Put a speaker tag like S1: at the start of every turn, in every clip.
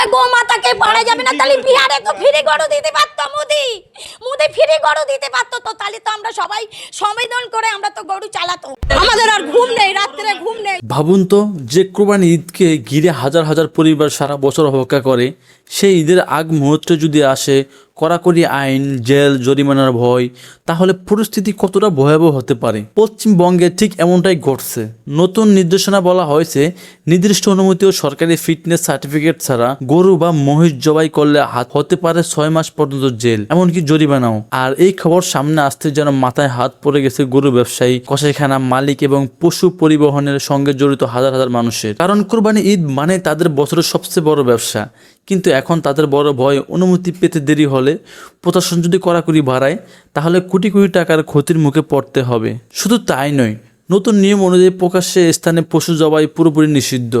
S1: প্রত্যেকটা গোমাতাকে পারা যাবে না, তাহলে বিহারে তো ফ্রি গরু দিতে পারতো মোদি ফ্রি গরু দিতে পারতো, তো তাহলে তো আমরা সবাই সংবেদন করে আমরা তো গরু চালাতো। আমাদের আর ঘুম নেই, রাত্রে ঘুম নেই।
S2: ভাবুন তো, যে কোরবানি ঈদকে ঘিরে হাজার হাজার পরিবার সারা বছর অপেক্ষা করে, সেই ঈদের আগ মুহূর্তে যদি আসে কড়াকড়ি আইন, জেল, জরিমানার ভয়, তাহলে পরিস্থিতি কতটা ভয়াবহ হতে পারে। পশ্চিমবঙ্গে ঠিক এমনটাই ঘটছে। নতুন নির্দেশনা বলা হয়েছে, নির্দিষ্ট অনুমতি ও সরকারি ফিটনেস সার্টিফিকেট ছাড়া গরু বা মহিষ জবাই করলে হাত হতে পারে 6 মাস পর্যন্ত জেল, এমনকি জরিমানাও। আর এই খবর সামনে আসতে যেন মাথায় হাত পড়ে গেছে গরু ব্যবসায়ী, কসাইখানা মালিক এবং পশু পরিবহনের সঙ্গে জড়িত হাজার হাজার মানুষের। কারণ কোরবানি ঈদ মানে তাদের বছরের সবচেয়ে বড় ব্যবসা। কিন্তু এখন তাদের বড় ভয়, অনুমতি পেতে দেরি হলে, প্রশাসন যদি কড়াকড়ি বাড়ায়, তাহলে কোটি কোটি টাকার ক্ষতির মুখে পড়তে হবে। শুধু তাই নয়, নতুন নিয়ম অনুযায়ী প্রকাশ্যে স্থানে পশু জবাই পুরোপুরি নিষিদ্ধ।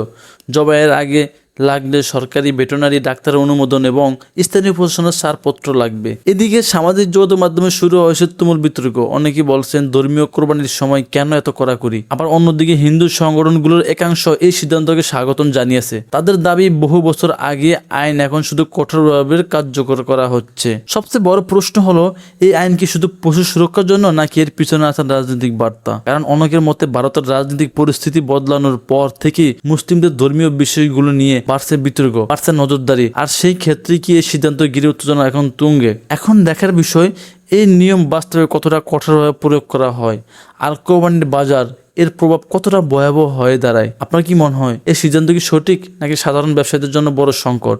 S2: জবাইয়ের আগে লাগলে সরকারি ভেটেরিনারি ডাক্তারের অনুমোদন এবং স্থানীয় প্রশাসনের ছাড়পত্র লাগবে। এদিকে সামাজিক যোগাযোগ মাধ্যমে শুরু হয়েছে তুমুল বিতর্ক। অনেকেই বলছেন ধর্মীয় কোরবানির সময় কেন এত কড়াকড়ি। আবার অন্যদিকে হিন্দু সংগঠনগুলোর একাংশ এই সিদ্ধান্তকে স্বাগতম জানিয়েছে। তাদের দাবি, বহু বছর আগে আইন এখন শুধু কঠোরভাবে কার্যকর করা হচ্ছে। সবচেয়ে বড় প্রশ্ন হলো, এই আইন কি শুধু পশু সুরক্ষার জন্য, নাকি এর পিছনে আছে রাজনৈতিক বার্তা? কারণ অনেকের মতে ভারতের রাজনৈতিক পরিস্থিতি বদলানোর পর থেকে মুসলিমদের ধর্মীয় বিষয়গুলো নিয়ে বাড়ছে বিতর্ক, বাড়ছে নজরদারি। আর সেই ক্ষেত্রে কি এই সিদ্ধান্ত ঘিরে উত্তেজনা এখন তুঙ্গে। এখন দেখার বিষয়, এই নিয়ম বাস্তবে কতটা কঠোরভাবে প্রয়োগ করা হয়, আর কোরবানির বাজার এর প্রভাব কতটা ভয়াবহ হয়ে দাঁড়ায়। আপনার কি মনে হয়, এই সিদ্ধান্ত কি সঠিক, নাকি সাধারণ ব্যবসায়ীদের জন্য বড় সংকট?